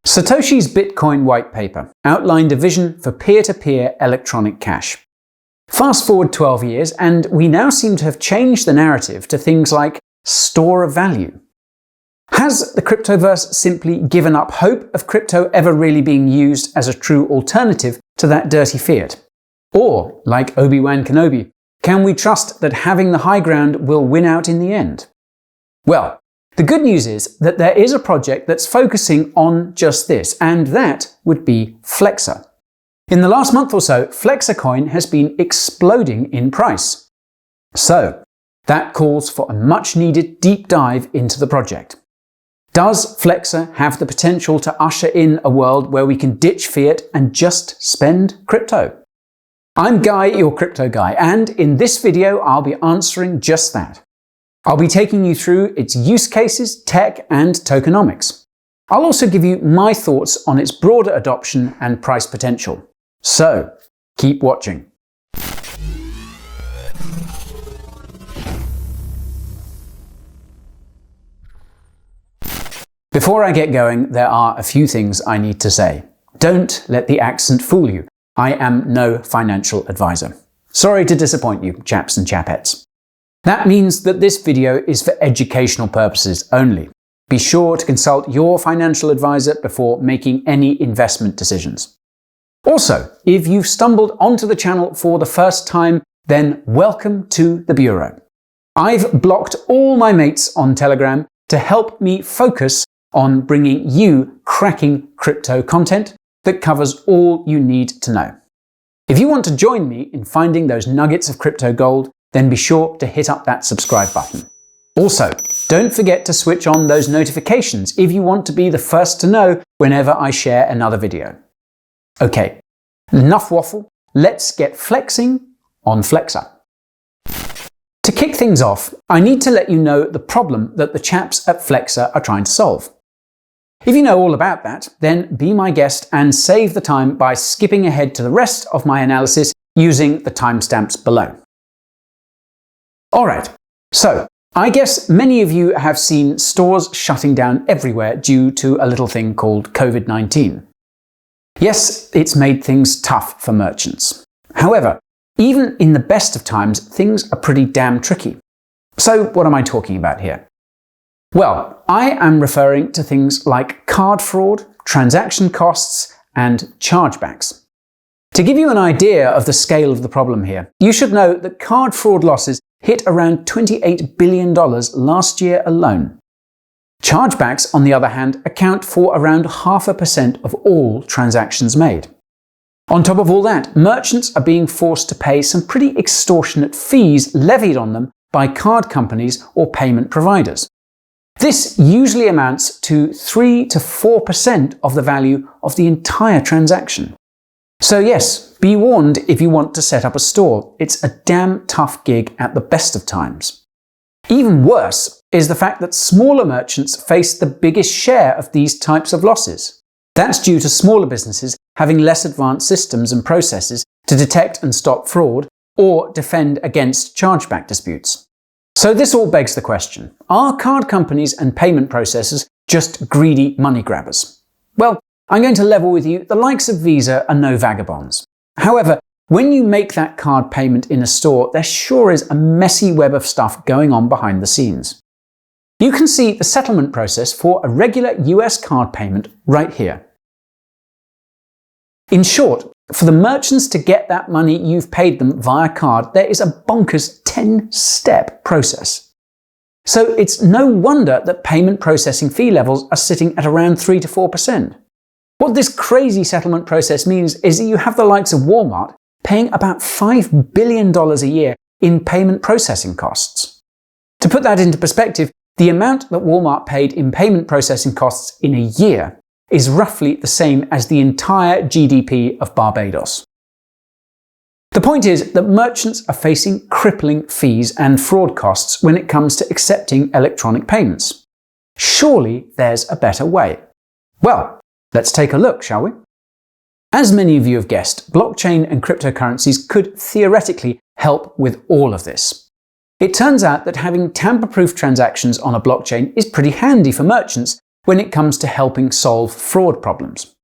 Satoshi's Bitcoin white paper outlined a vision for peer-to-peer electronic cash. Fast forward 12 years, and we now seem to have changed the narrative to things like store of value. Has the cryptoverse simply given up hope of crypto ever really being used as a true alternative to that dirty fiat? Or, like Obi-Wan Kenobi, can we trust that having the high ground will win out in the end? Well, the good news is that there is a project that's focusing on just this, and that would be Flexa. In the last month or so, Flexacoin has been exploding in price. So, that calls for a much-needed deep dive into the project. Does Flexa have the potential to usher in a world where we can ditch fiat and just spend crypto? I'm Guy, your crypto guy, and in this video I'll be answering just that. I'll be taking you through its use cases, tech, and tokenomics. I'll also give you my thoughts on its broader adoption and price potential. So, keep watching. Before I get going, there are a few things I need to say. Don't let the accent fool you. I am no financial advisor. Sorry to disappoint you, chaps and chapettes. That means that this video is for educational purposes only. Be sure to consult your financial advisor before making any investment decisions. Also, if you've stumbled onto the channel for the first time, then welcome to the Bureau. I've blocked all my mates on Telegram to help me focus on bringing you cracking crypto content that covers all you need to know. If you want to join me in finding those nuggets of crypto gold, then be sure to hit up that subscribe button. Also, don't forget to switch on those notifications if you want to be the first to know whenever I share another video. Okay, enough waffle, let's get flexing on Flexa. To kick things off, I need to let you know the problem that the chaps at Flexa are trying to solve. If you know all about that, then be my guest and save the time by skipping ahead to the rest of my analysis using the timestamps below. Alright, so I guess many of you have seen stores shutting down everywhere due to a little thing called COVID-19. Yes, it's made things tough for merchants. However, even in the best of times, things are pretty damn tricky. So what am I talking about here? Well, I am referring to things like card fraud, transaction costs, and chargebacks. To give you an idea of the scale of the problem here, you should know that card fraud losses hit around $28 billion last year alone. Chargebacks, on the other hand, account for around 0.5% of all transactions made. On top of all that, merchants are being forced to pay some pretty extortionate fees levied on them by card companies or payment providers. This usually amounts to 3 to 4% of the value of the entire transaction. So yes, be warned if you want to set up a store. It's a damn tough gig at the best of times. Even worse is the fact that smaller merchants face the biggest share of these types of losses. That's due to smaller businesses having less advanced systems and processes to detect and stop fraud or defend against chargeback disputes. So this all begs the question, are card companies and payment processors just greedy money grabbers? Well, I'm going to level with you, the likes of Visa are no vagabonds. However, when you make that card payment in a store, there sure is a messy web of stuff going on behind the scenes. You can see the settlement process for a regular US card payment right here. In short, for the merchants to get that money you've paid them via card, there is a bonkers 10-step process. So it's no wonder that payment processing fee levels are sitting at around 3 to 4%. What this crazy settlement process means is that you have the likes of Walmart paying about $5 billion a year in payment processing costs. To put that into perspective, the amount that Walmart paid in payment processing costs in a year is roughly the same as the entire GDP of Barbados. The point is that merchants are facing crippling fees and fraud costs when it comes to accepting electronic payments. Surely there's a better way. Well, let's take a look, shall we? As many of you have guessed, blockchain and cryptocurrencies could theoretically help with all of this. It turns out that having tamper-proof transactions on a blockchain is pretty handy for merchants, when it comes to helping solve fraud problems.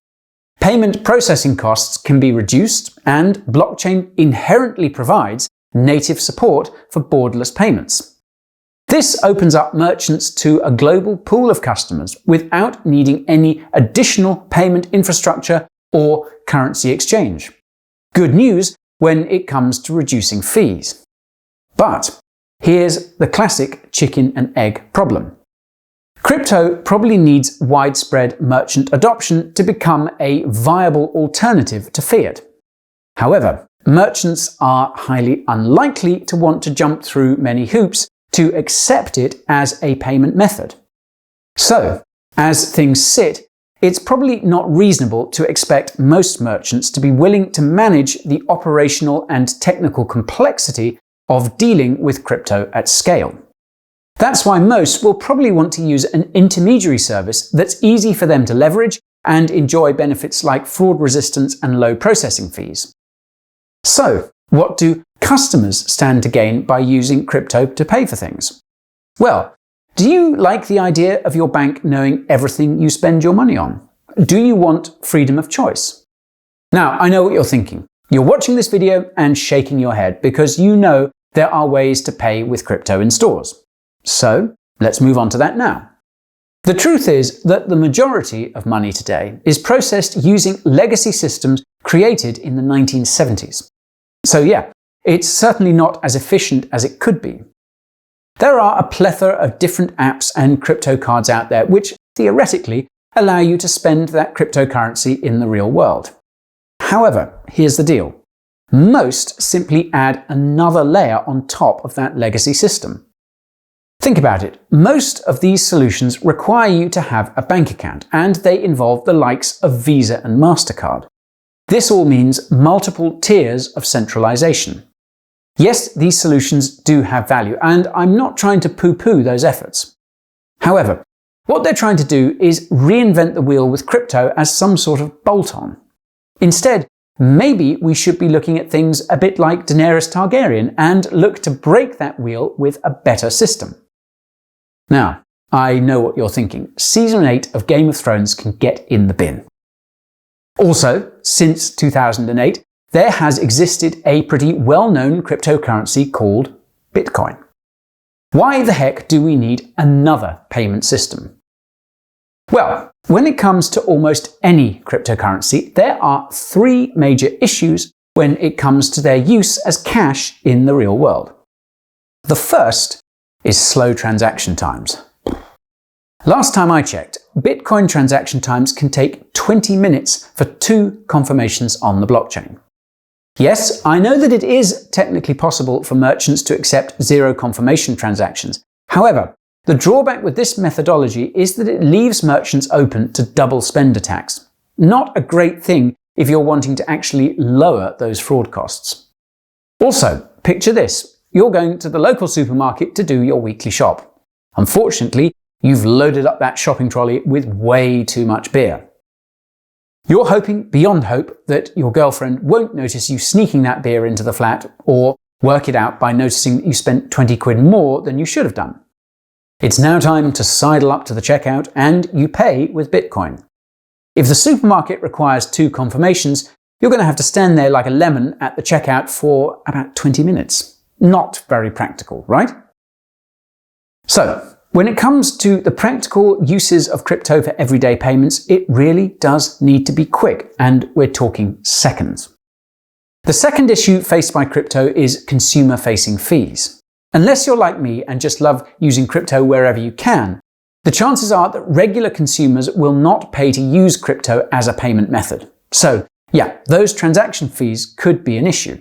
Payment processing costs can be reduced, and blockchain inherently provides native support for boardless payments. This opens up merchants to a global pool of customers without needing any additional payment infrastructure or currency exchange. Good news when it comes to reducing fees. But here's the classic chicken and egg problem. Crypto probably needs widespread merchant adoption to become a viable alternative to fiat. However, merchants are highly unlikely to want to jump through many hoops to accept it as a payment method. So, as things sit, it's probably not reasonable to expect most merchants to be willing to manage the operational and technical complexity of dealing with crypto at scale. That's why most will probably want to use an intermediary service that's easy for them to leverage and enjoy benefits like fraud resistance and low processing fees. So, what do customers stand to gain by using crypto to pay for things? Well, do you like the idea of your bank knowing everything you spend your money on? Do you want freedom of choice? Now, I know what you're thinking. You're watching this video and shaking your head because you know there are ways to pay with crypto in stores. So, let's move on to that now. The truth is that the majority of money today is processed using legacy systems created in the 1970s. So yeah, it's certainly not as efficient as it could be. There are a plethora of different apps and crypto cards out there which theoretically allow you to spend that cryptocurrency in the real world. However, here's the deal. Most simply add another layer on top of that legacy system. Think about it. Most of these solutions require you to have a bank account, and they involve the likes of Visa and MasterCard. This all means multiple tiers of centralization. Yes, these solutions do have value, and I'm not trying to poo-poo those efforts. However, what they're trying to do is reinvent the wheel with crypto as some sort of bolt-on. Instead, maybe we should be looking at things a bit like Daenerys Targaryen and look to break that wheel with a better system. Now, I know what you're thinking. Season 8 of Game of Thrones can get in the bin. Also, since 2008, there has existed a pretty well-known cryptocurrency called Bitcoin. Why the heck do we need another payment system? Well, when it comes to almost any cryptocurrency, there are three major issues when it comes to their use as cash in the real world. The first is slow transaction times. Last time I checked, Bitcoin transaction times can take 20 minutes for 2 confirmations on the blockchain. Yes, I know that it is technically possible for merchants to accept zero confirmation transactions. However, the drawback with this methodology is that it leaves merchants open to double spend attacks. Not a great thing if you're wanting to actually lower those fraud costs. Also, picture this. You're going to the local supermarket to do your weekly shop. Unfortunately, you've loaded up that shopping trolley with way too much beer. You're hoping beyond hope that your girlfriend won't notice you sneaking that beer into the flat, or work it out by noticing that you spent 20 quid more than you should have done. It's now time to sidle up to the checkout and you pay with Bitcoin. If the supermarket requires 2 confirmations, you're going to have to stand there like a lemon at the checkout for about 20 minutes. Not very practical, right? So, when it comes to the practical uses of crypto for everyday payments, it really does need to be quick, and we're talking seconds. The second issue faced by crypto is consumer-facing fees. Unless you're like me and just love using crypto wherever you can, the chances are that regular consumers will not pay to use crypto as a payment method. So, yeah, those transaction fees could be an issue.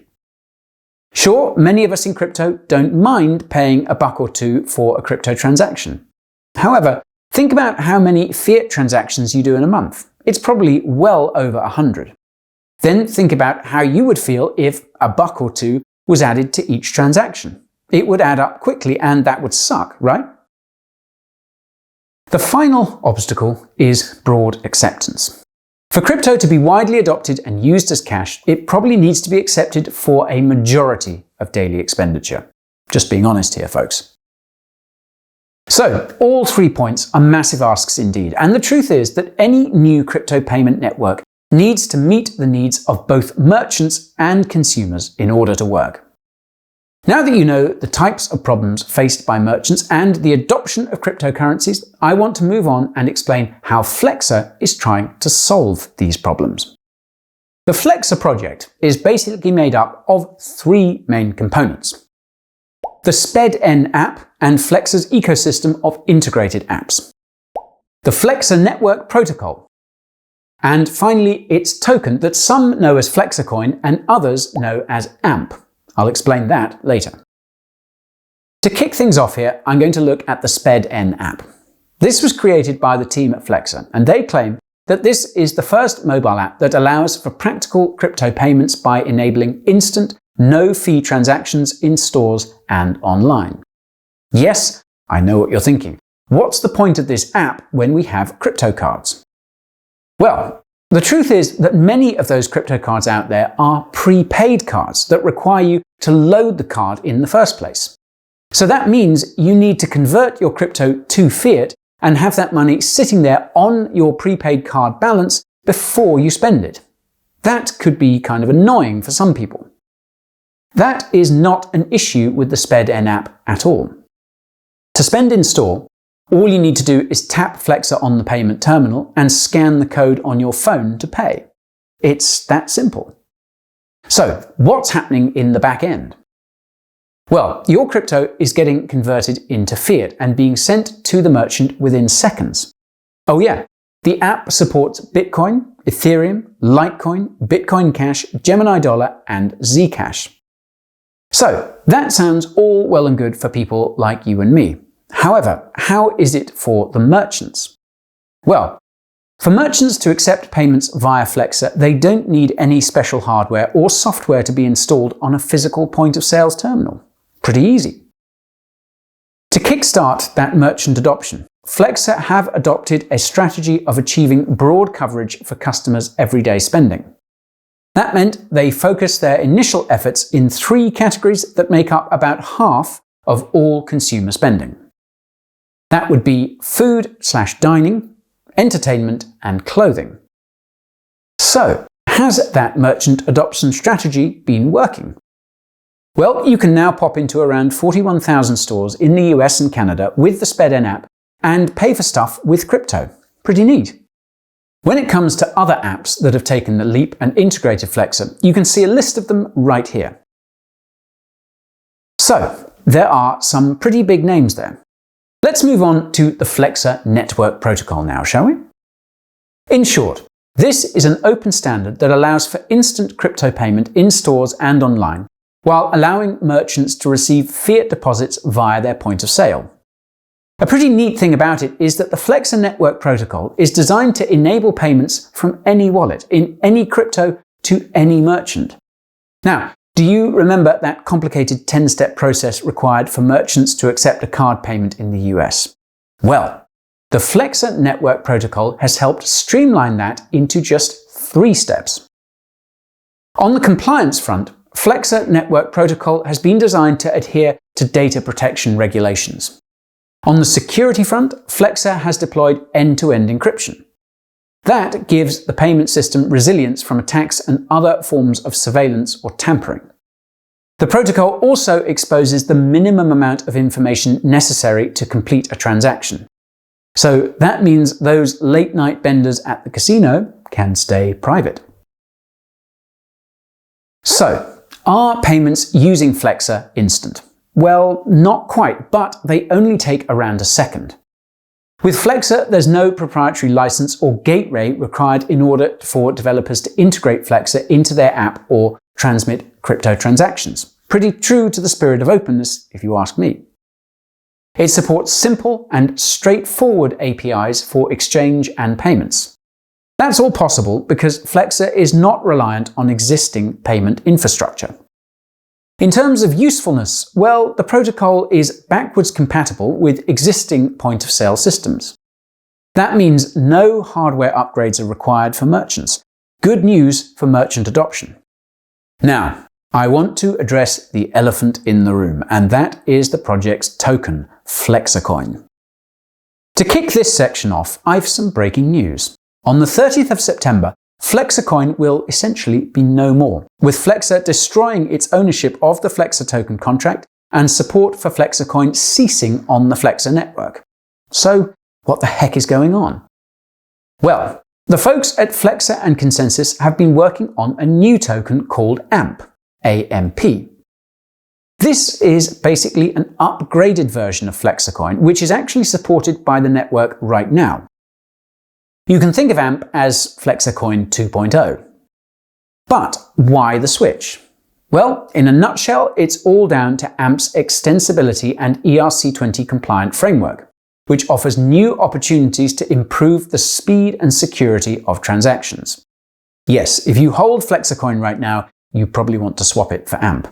Sure, many of us in crypto don't mind paying $1 or $2 for a crypto transaction. However, think about how many fiat transactions you do in a month. It's probably well over 100. Then think about how you would feel if $1 or $2 was added to each transaction. It would add up quickly, and that would suck, right? The final obstacle is broad acceptance. For crypto to be widely adopted and used as cash, it probably needs to be accepted for a majority of daily expenditure. Just being honest here, folks. So, all 3 points are massive asks indeed, and the truth is that any new crypto payment network needs to meet the needs of both merchants and consumers in order to work. Now that you know the types of problems faced by merchants and the adoption of cryptocurrencies, I want to move on and explain how Flexa is trying to solve these problems. The Flexa project is basically made up of 3 main components: the SPED-N app and Flexa's ecosystem of integrated apps, the Flexa network protocol, and finally its token that some know as Flexacoin and others know as AMP. I'll explain that later. To kick things off here, I'm going to look at the SPED-N app. This was created by the team at Flexa, and they claim that this is the first mobile app that allows for practical crypto payments by enabling instant, no-fee transactions in stores and online. Yes, I know what you're thinking. What's the point of this app when we have crypto cards? Well, the truth is that many of those crypto cards out there are prepaid cards that require you to load the card in the first place. So that means you need to convert your crypto to fiat and have that money sitting there on your prepaid card balance before you spend it. That could be kind of annoying for some people. That is not an issue with the SPED-N app at all. To spend in store, all you need to do is tap Flexa on the payment terminal and scan the code on your phone to pay. It's that simple. So, what's happening in the back end? Well, your crypto is getting converted into fiat and being sent to the merchant within seconds. Oh yeah, the app supports Bitcoin, Ethereum, Litecoin, Bitcoin Cash, Gemini Dollar, and Zcash. So, that sounds all well and good for people like you and me. However, how is it for the merchants? Well, for merchants to accept payments via Flexa, they don't need any special hardware or software to be installed on a physical point of sales terminal. Pretty easy. To kickstart that merchant adoption, Flexa have adopted a strategy of achieving broad coverage for customers' everyday spending. That meant they focused their initial efforts in 3 categories that make up about half of all consumer spending. That would be food/dining, entertainment, and clothing. So, has that merchant adoption strategy been working? Well, you can now pop into around 41,000 stores in the US and Canada with the SPED-N app and pay for stuff with crypto. Pretty neat. When it comes to other apps that have taken the leap and integrated Flexa, you can see a list of them right here. So, there are some pretty big names there. Let's move on to the Flexa network protocol now, shall we? In short, this is an open standard that allows for instant crypto payment in stores and online, while allowing merchants to receive fiat deposits via their point of sale. A pretty neat thing about it is that the Flexa network protocol is designed to enable payments from any wallet, in any crypto, to any merchant. Now, do you remember that complicated 10-step process required for merchants to accept a card payment in the US? Well, the Flexa network protocol has helped streamline that into just 3 steps. On the compliance front, Flexa network protocol has been designed to adhere to data protection regulations. On the security front, Flexa has deployed end-to-end encryption. That gives the payment system resilience from attacks and other forms of surveillance or tampering. The protocol also exposes the minimum amount of information necessary to complete a transaction. So that means those late-night benders at the casino can stay private. So, are payments using Flexa instant? Well, not quite, but they only take around a second. With Flexa, there's no proprietary license or gateway required in order for developers to integrate Flexa into their app or transmit crypto transactions. Pretty true to the spirit of openness, if you ask me. It supports simple and straightforward APIs for exchange and payments. That's all possible because Flexa is not reliant on existing payment infrastructure. In terms of usefulness, well, the protocol is backwards compatible with existing point-of-sale systems. That means no hardware upgrades are required for merchants. Good news for merchant adoption. Now, I want to address the elephant in the room, and that is the project's token, Flexacoin. To kick this section off, I've some breaking news. On the 30th of September, Flexacoin will essentially be no more, with Flexa destroying its ownership of the Flexa token contract and support for Flexacoin ceasing on the Flexa network. So, what the heck is going on? Well, the folks at Flexa and Consensus have been working on a new token called AMP, AMP. This is basically an upgraded version of Flexacoin, which is actually supported by the network right now. You can think of AMP as Flexacoin 2.0. But why the switch? Well, in a nutshell, it's all down to AMP's extensibility and ERC20 compliant framework, which offers new opportunities to improve the speed and security of transactions. Yes, if you hold Flexacoin right now, you probably want to swap it for AMP.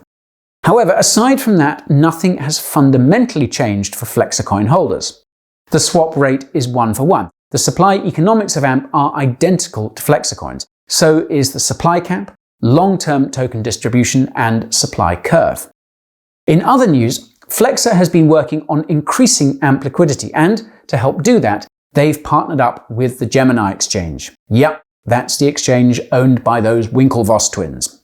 However, aside from that, nothing has fundamentally changed for Flexacoin holders. The swap rate is 1-for-1. The supply economics of AMP are identical to Flexacoin's. So is the supply cap, long-term token distribution, and supply curve. In other news, Flexa has been working on increasing AMP liquidity, and to help do that, they've partnered up with the Gemini exchange. Yep, that's the exchange owned by those Winklevoss twins.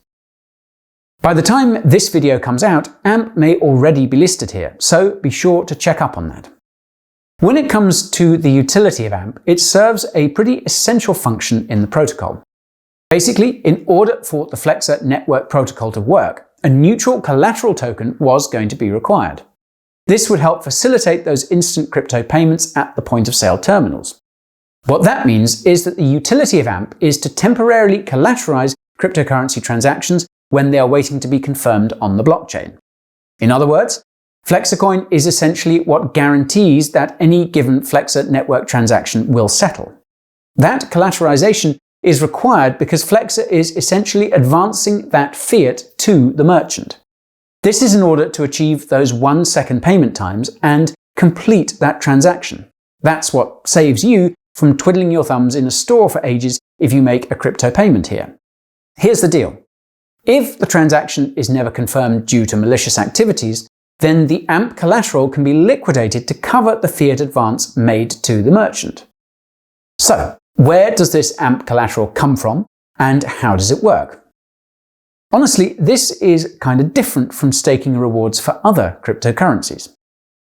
By the time this video comes out, AMP may already be listed here, so be sure to check up on that. When it comes to the utility of AMP, it serves a pretty essential function in the protocol. Basically, in order for the Flexa network protocol to work, a neutral collateral token was going to be required. This would help facilitate those instant crypto payments at the point-of-sale terminals. What that means is that the utility of AMP is to temporarily collateralize cryptocurrency transactions when they are waiting to be confirmed on the blockchain. In other words, Flexacoin is essentially what guarantees that any given Flexa network transaction will settle. That collateralization is required because Flexa is essentially advancing that fiat to the merchant. This is in order to achieve those 1-second payment times and complete that transaction. That's what saves you from twiddling your thumbs in a store for ages if you make a crypto payment here. Here's the deal. If the transaction is never confirmed due to malicious activities, then the AMP collateral can be liquidated to cover the fiat advance made to the merchant. So, where does this AMP collateral come from, and how does it work? Honestly, this is kind of different from staking rewards for other cryptocurrencies.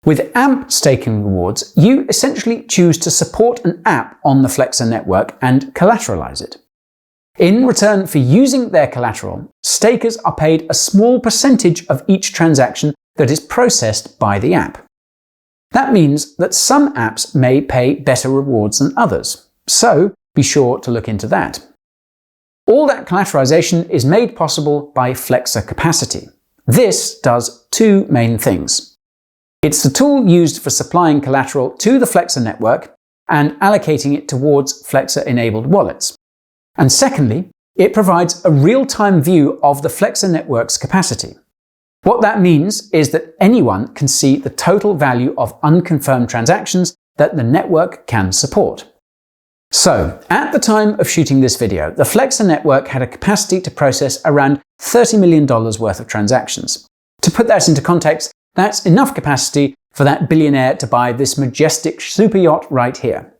With AMP staking rewards, you essentially choose to support an app on the Flexa network and collateralize it. In return for using their collateral, stakers are paid a small percentage of each transaction that is processed by the app. That means that some apps may pay better rewards than others, so be sure to look into that. All that collateralization is made possible by Flexa Capacity. This does two main things. It's the tool used for supplying collateral to the Flexa network and allocating it towards Flexa-enabled wallets. And secondly, it provides a real-time view of the Flexa network's capacity. What that means is that anyone can see the total value of unconfirmed transactions that the network can support. So, at the time of shooting this video, the Flexa network had a capacity to process around $30 million worth of transactions. To put that into context, that's enough capacity for that billionaire to buy this majestic super yacht right here.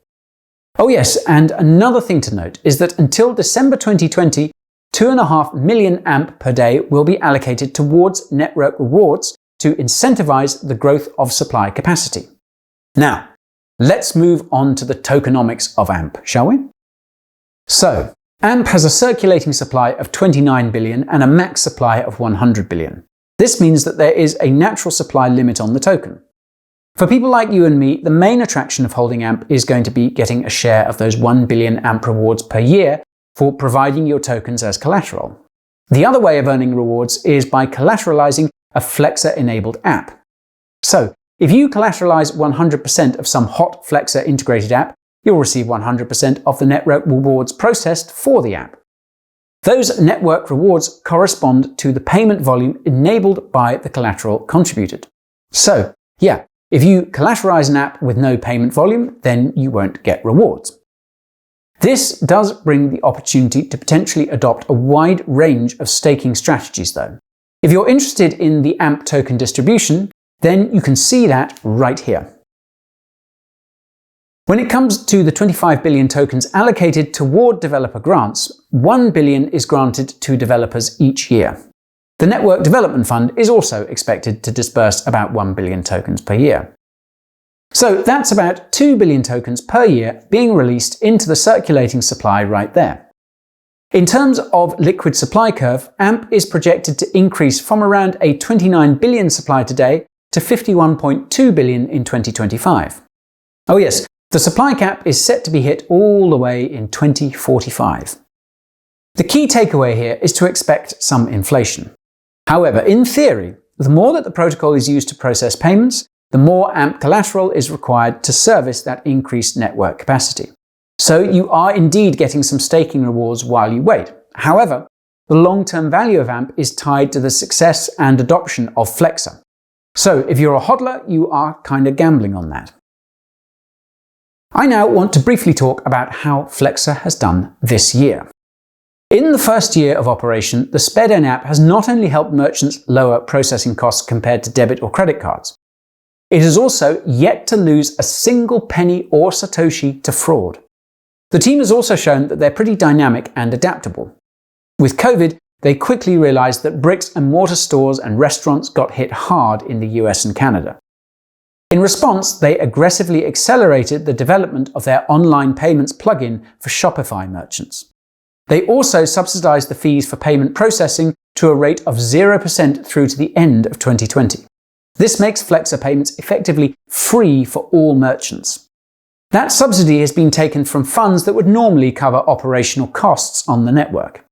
Oh yes, and another thing to note is that until December 2020, 2.5 million AMP per day will be allocated towards network rewards to incentivize the growth of supply capacity. Now, let's move on to the tokenomics of AMP, shall we? So, AMP has a circulating supply of 29 billion and a max supply of 100 billion. This means that there is a natural supply limit on the token. For people like you and me, the main attraction of holding AMP is going to be getting a share of those 1 billion AMP rewards per year for providing your tokens as collateral. The other way of earning rewards is by collateralizing a Flexa-enabled app. So, if you collateralize 100% of some hot Flexa integrated app, you'll receive 100% of the network rewards processed for the app. Those network rewards correspond to the payment volume enabled by the collateral contributed. So, yeah, if you collateralize an app with no payment volume, then you won't get rewards. This does bring the opportunity to potentially adopt a wide range of staking strategies though. If you're interested in the AMP token distribution, then you can see that right here. When it comes to the 25 billion tokens allocated toward developer grants, 1 billion is granted to developers each year. The Network Development Fund is also expected to disburse about 1 billion tokens per year. So that's about 2 billion tokens per year being released into the circulating supply right there. In terms of liquid supply curve, AMP is projected to increase from around a 29 billion supply today to 51.2 billion in 2025. Oh yes, the supply cap is set to be hit all the way in 2045. The key takeaway here is to expect some inflation. However, in theory, the more that the protocol is used to process payments, the more AMP collateral is required to service that increased network capacity. So you are indeed getting some staking rewards while you wait. However, the long-term value of AMP is tied to the success and adoption of Flexa. So if you're a hodler, you are kind of gambling on that. I now want to briefly talk about how Flexa has done this year. In the first year of operation, the SpedN app has not only helped merchants lower processing costs compared to debit or credit cards, it has also yet to lose a single penny or Satoshi to fraud. The team has also shown that they're pretty dynamic and adaptable. With COVID, they quickly realized that bricks and mortar stores and restaurants got hit hard in the US and Canada. In response, they aggressively accelerated the development of their online payments plugin for Shopify merchants. They also subsidized the fees for payment processing to a rate of 0% through to the end of 2020. This makes Flexa payments effectively free for all merchants. That subsidy has been taken from funds that would normally cover operational costs on the network.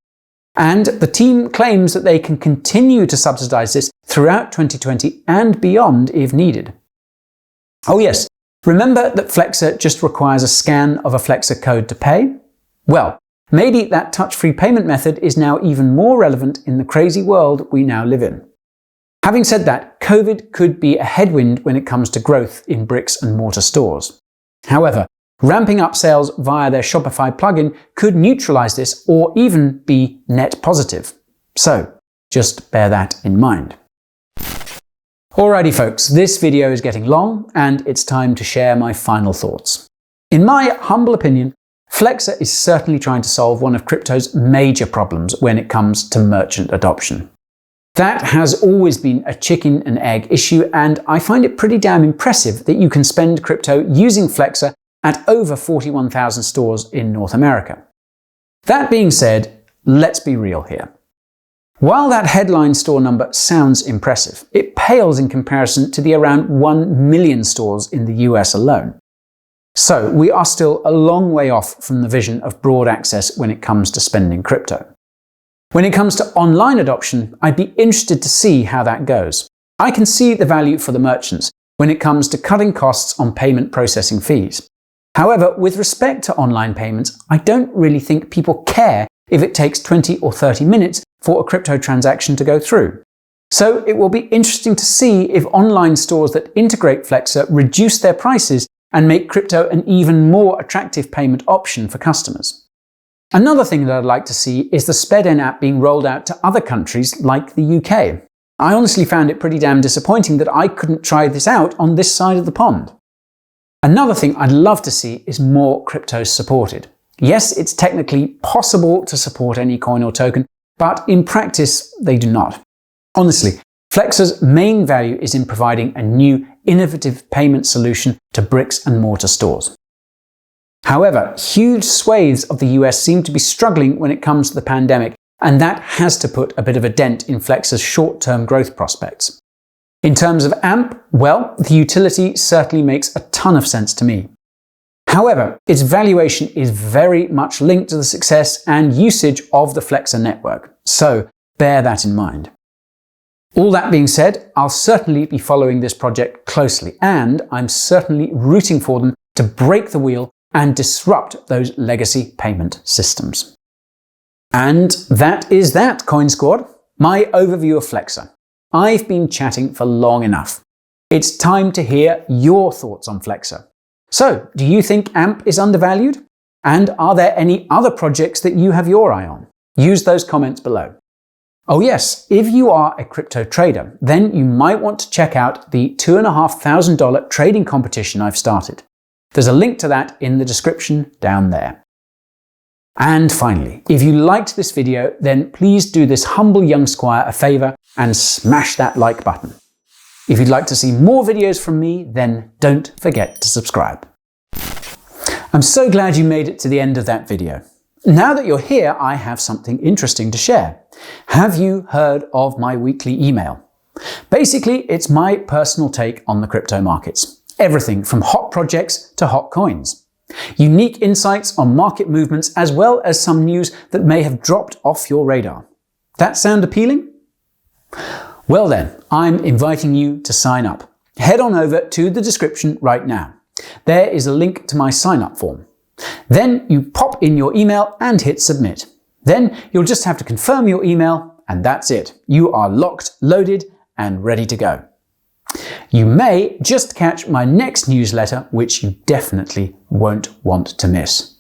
And the team claims that they can continue to subsidize this throughout 2020 and beyond if needed. Oh yes, remember that Flexa just requires a scan of a Flexa code to pay? Well, maybe that touch-free payment method is now even more relevant in the crazy world we now live in. Having said that, COVID could be a headwind when it comes to growth in bricks and mortar stores. However, ramping up sales via their Shopify plugin could neutralize this or even be net positive. So, just bear that in mind. Alrighty folks, this video is getting long and it's time to share my final thoughts. In my humble opinion, Flexa is certainly trying to solve one of crypto's major problems when it comes to merchant adoption. That has always been a chicken and egg issue, and I find it pretty damn impressive that you can spend crypto using Flexa at over 41,000 stores in North America. That being said, let's be real here. While that headline store number sounds impressive, it pales in comparison to the around 1 million stores in the US alone. So we are still a long way off from the vision of broad access when it comes to spending crypto. When it comes to online adoption, I'd be interested to see how that goes. I can see the value for the merchants when it comes to cutting costs on payment processing fees. However, with respect to online payments, I don't really think people care if it takes 20 or 30 minutes for a crypto transaction to go through. So it will be interesting to see if online stores that integrate Flexa reduce their prices and make crypto an even more attractive payment option for customers. Another thing that I'd like to see is the SpedN app being rolled out to other countries like the UK. I honestly found it pretty damn disappointing that I couldn't try this out on this side of the pond. Another thing I'd love to see is more cryptos supported. Yes, it's technically possible to support any coin or token, but in practice, they do not. Honestly, Flexa's main value is in providing a new, innovative payment solution to bricks and mortar stores. However, huge swathes of the US seem to be struggling when it comes to the pandemic, and that has to put a bit of a dent in Flexa's short-term growth prospects. In terms of AMP, well, the utility certainly makes a ton of sense to me. However, its valuation is very much linked to the success and usage of the Flexa network, so bear that in mind. All that being said, I'll certainly be following this project closely, and I'm certainly rooting for them to break the wheel and disrupt those legacy payment systems. And that is that, Coin Squad, my overview of Flexa. I've been chatting for long enough. It's time to hear your thoughts on Flexa. So, do you think AMP is undervalued? And are there any other projects that you have your eye on? Use those comments below. Oh yes, if you are a crypto trader, then you might want to check out the $2,500 trading competition I've started. There's a link to that in the description down there. And finally, if you liked this video, then please do this humble young squire a favour and smash that like button. If you'd like to see more videos from me, then don't forget to subscribe. I'm so glad you made it to the end of that video. Now that you're here, I have something interesting to share. Have you heard of my weekly email? Basically, it's my personal take on the crypto markets. Everything from hot projects to hot coins. Unique insights on market movements as well as some news that may have dropped off your radar. That sound appealing? Well then, I'm inviting you to sign up. Head on over to the description right now. There is a link to my sign-up form. Then you pop in your email and hit submit. Then you'll just have to confirm your email and that's it. You are locked, loaded and ready to go. You may just catch my next newsletter, which you definitely won't want to miss.